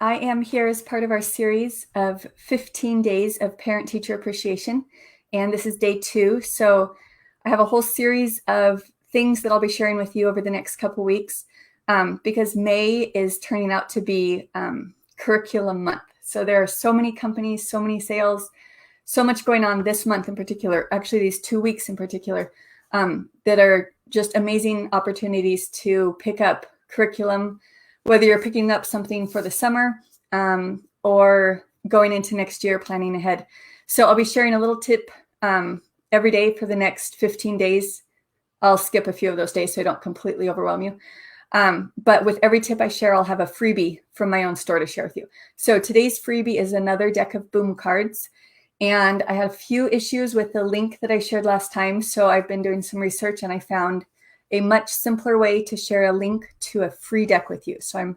I am here as part of our series of 15 days of parent-teacher appreciation, and this is day 2. So I have a whole series of things that I'll be sharing with you over the next couple weeks because May is turning out to be curriculum month. So there are so many companies, so many sales, so much going on this month in particular, actually these 2 weeks in particular, that are just amazing opportunities to pick up curriculum, whether you're picking up something for the summer or going into next year, planning ahead. So I'll be sharing a little tip every day for the next 15 days. I'll skip a few of those days so I don't completely overwhelm you. But with every tip I share, I'll have a freebie from my own store to share with you. So today's freebie is another deck of Boom cards. And I had a few issues with the link that I shared last time. So I've been doing some research and I found a much simpler way to share a link to a free deck with you. So I'm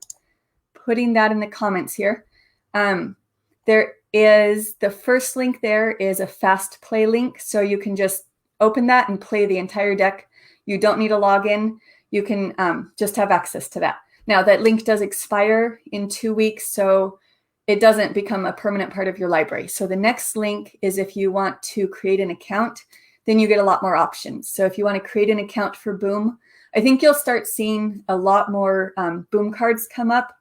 putting that in the comments here. There is the first link there is a fast play link. So you can just open that and play the entire deck. You don't need a login. You can just have access to that. Now that link does expire in 2 weeks, so it doesn't become a permanent part of your library. So the next link is if you want to create an account, then you get a lot more options. So if you want to create an account for Boom, I think you'll start seeing a lot more Boom cards come up,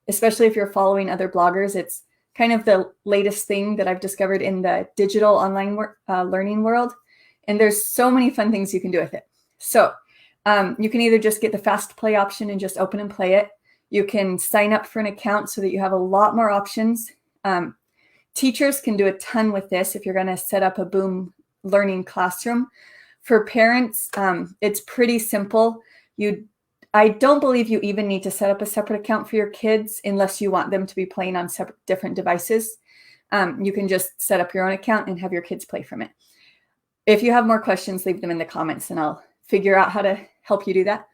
especially if you're following other bloggers. It's kind of the latest thing that I've discovered in the digital online learning world. And there's so many fun things you can do with it. So you can either just get the fast play option and just open and play it. You can sign up for an account so that you have a lot more options. Teachers can do a ton with this if you're going to set up a Boom learning classroom. For parents, it's pretty simple. I don't believe you even need to set up a separate account for your kids unless you want them to be playing on separate different devices. You can just set up your own account and have your kids play from it. If you have more questions, leave them in the comments and I'll figure out how to help you do that.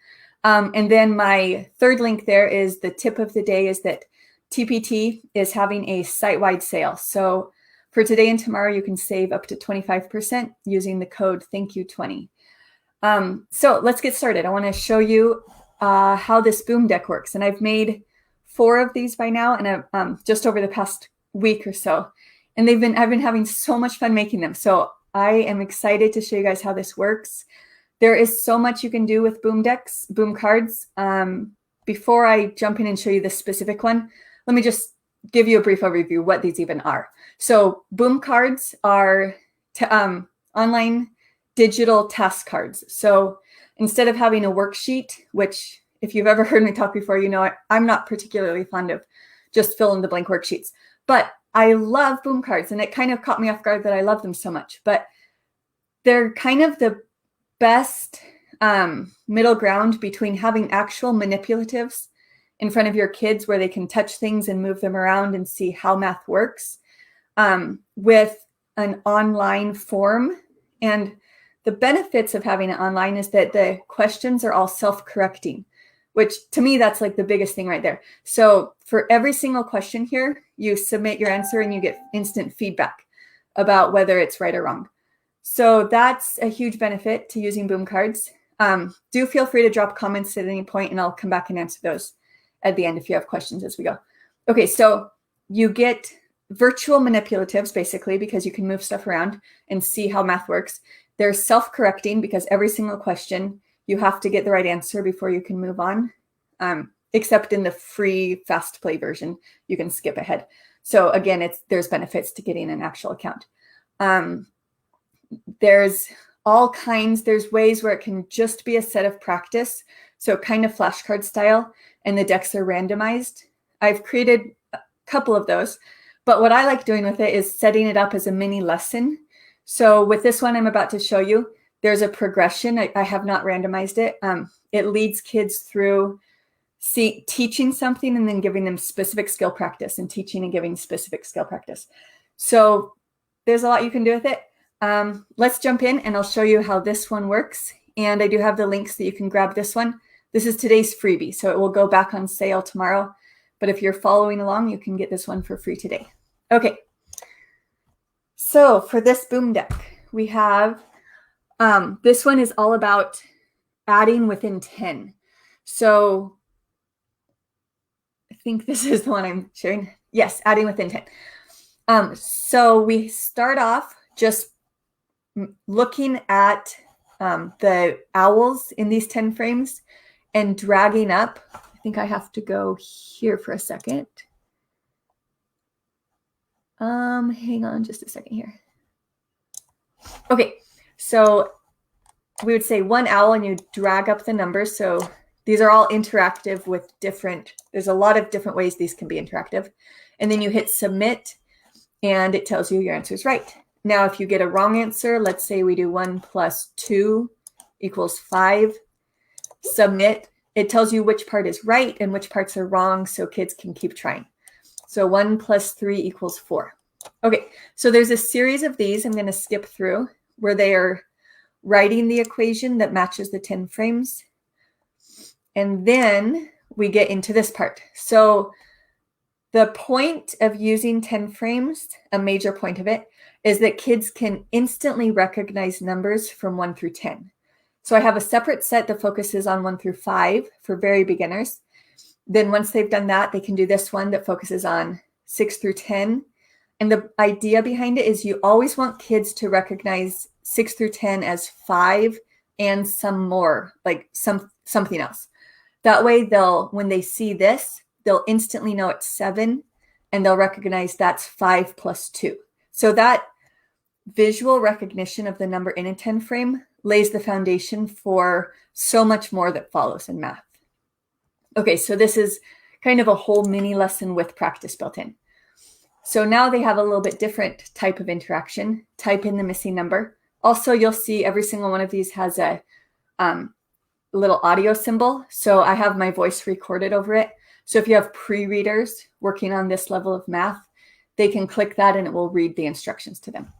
And then my third link there is the tip of the day is that TPT is having a site-wide sale. So for today and tomorrow, you can save up to 25% using the code THANKYOU20. So let's get started. I want to show you how this Boom deck works. And I've made 4 of these by now, and just over the past week or so. And I've been having so much fun making them. So I am excited to show you guys how this works. There is so much you can do with Boom decks, Boom cards. Before I jump in and show you this specific one, let me just give you a brief overview what these even are. So Boom cards are online digital task cards. So instead of having a worksheet, which if you've ever heard me talk before, you know I'm not particularly fond of just fill in the blank worksheets. But I love Boom cards, and it kind of caught me off guard that I love them so much. But they're kind of the best middle ground between having actual manipulatives in front of your kids where they can touch things and move them around and see how math works with an online form. And the benefits of having it online is that the questions are all self-correcting, which to me, that's like the biggest thing right there. So for every single question here, you submit your answer and you get instant feedback about whether it's right or wrong. So that's a huge benefit to using Boom cards. Do feel free to drop comments at any point and I'll come back and answer those at the end if you have questions as we go. Okay, so you get virtual manipulatives basically because you can move stuff around and see how math works. They're self-correcting because every single question you have to get the right answer before you can move on, except in the free fast play version, you can skip ahead. So again, there's benefits to getting an actual account. There's all kinds, there's ways where it can just be a set of practice. So kind of flashcard style, and the decks are randomized. I've created a couple of those, but what I like doing with it is setting it up as a mini lesson. So with this one I'm about to show you, there's a progression. I have not randomized it. It leads kids through teaching something and then giving them specific skill practice and teaching and giving specific skill practice. So there's a lot you can do with it. Let's jump in and I'll show you how this one works. And I do have the links that you can grab this one. This is today's freebie, so it will go back on sale tomorrow. But if you're following along, you can get this one for free today. Okay. So for this Boom deck, we have, this one is all about adding within 10. So think this is the one I'm sharing. Yes, adding with intent. So we start off just looking at the owls in these 10 frames and dragging up. I think I have to go here for a second. Hang on just a second here. Okay, so we would say one owl and you drag up the numbers. So these are all interactive with there's a lot of different ways these can be interactive. And then you hit submit and it tells you your answer is right. Now, if you get a wrong answer, let's say we do 1 + 2 = 5, submit. It tells you which part is right and which parts are wrong so kids can keep trying. So 1 + 3 = 4. Okay, so there's a series of these I'm going to skip through where they are writing the equation that matches the 10 frames. And then we get into this part. So the point of using 10 frames, a major point of it, is that kids can instantly recognize numbers from 1 through 10. So I have a separate set that focuses on 1 through 5 for very beginners. Then once they've done that, they can do this one that focuses on 6 through 10. And the idea behind it is you always want kids to recognize 6 through 10 as 5 and some more, like something else. That way when they see this, they'll instantly know it's 7 and they'll recognize that's 5 + 2. So that visual recognition of the number in a 10 frame lays the foundation for so much more that follows in math. Okay, so this is kind of a whole mini lesson with practice built in. So now they have a little bit different type of interaction. Type in the missing number. Also, you'll see every single one of these has a little audio symbol. So I have my voice recorded over it. So if you have pre-readers working on this level of math, they can click that and it will read the instructions to them.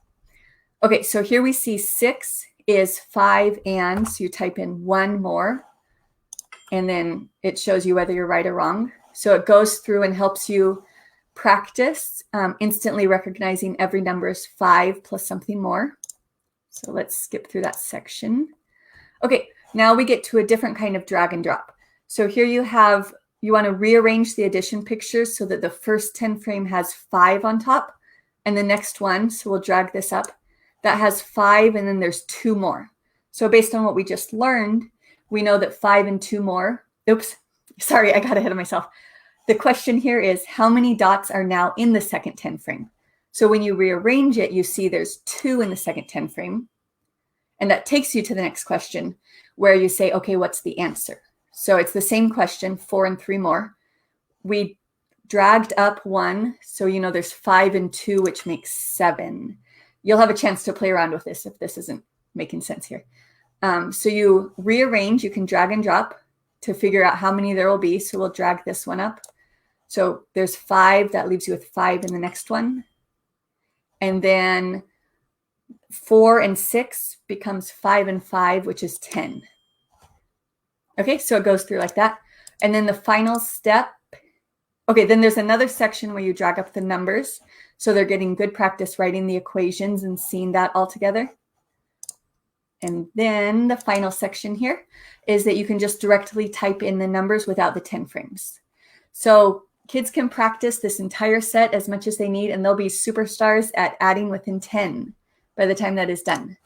Okay, so here we see 6 is 5 and, so you type in 1 more, and then it shows you whether you're right or wrong. So it goes through and helps you practice instantly recognizing every number is 5 plus something more. So let's skip through that section. Okay, now we get to a different kind of drag and drop. So here you want to rearrange the addition pictures so that the first 10 frame has 5 on top, and the next one, so we'll drag this up, that has 5, and then there's 2 more. So based on what we just learned, we know that 5 and 2 more, oops, sorry, I got ahead of myself. The question here is how many dots are now in the second 10 frame? So when you rearrange it, you see there's 2 in the second 10 frame. And that takes you to the next question where you say, okay, what's the answer? So it's the same question, 4 and 3 more. We dragged up 1, so you know there's 5 and 2, which makes 7. You'll have a chance to play around with this if this isn't making sense here. So you rearrange, you can drag and drop to figure out how many there will be. So we'll drag this one up. So there's 5, that leaves you with 5 in the next one. And then 4 and 6 becomes 5 and 5, which is 10. Okay, so it goes through like that. And then the final step, okay, then there's another section where you drag up the numbers. So they're getting good practice writing the equations and seeing that all together. And then the final section here is that you can just directly type in the numbers without the 10 frames. So kids can practice this entire set as much as they need, and they'll be superstars at adding within 10 by the time that is done.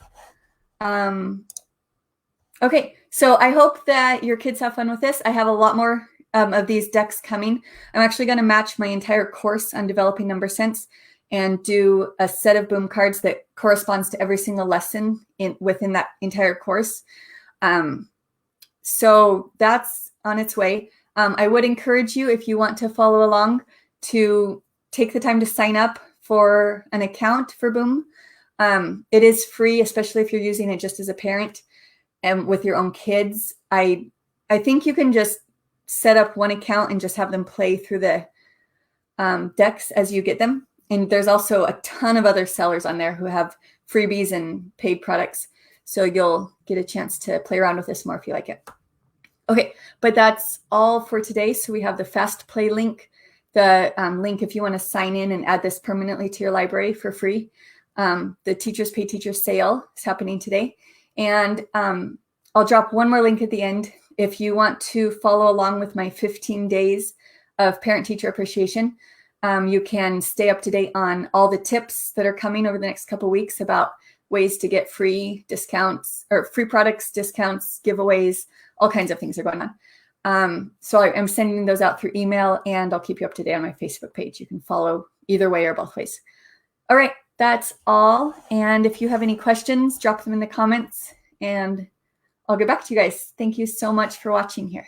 Okay, so I hope that your kids have fun with this. I have a lot more of these decks coming. I'm actually going to match my entire course on developing number sense and do a set of Boom cards that corresponds to every single lesson within that entire course. So that's on its way. I would encourage you, if you want to follow along, to take the time to sign up for an account for Boom. It is free, especially if you're using it just as a parent and with your own kids. I think you can just set up one account and just have them play through the decks as you get them. And there's also a ton of other sellers on there who have freebies and paid products. So you'll get a chance to play around with this more if you like it. Okay, but that's all for today. So we have the Fast Play link, the link if you want to sign in and add this permanently to your library for free. The Teachers Pay Teachers sale is happening today. And I'll drop one more link at the end. If you want to follow along with my 15 days of Parent-Teacher Appreciation. You can stay up to date on all the tips that are coming over the next couple weeks about ways to get free discounts or free products, discounts, giveaways, all kinds of things are going on. So I'm sending those out through email, and I'll keep you up to date on my Facebook page. You can follow either way or both ways. All right, that's all. And if you have any questions, drop them in the comments and I'll get back to you guys. Thank you so much for watching here.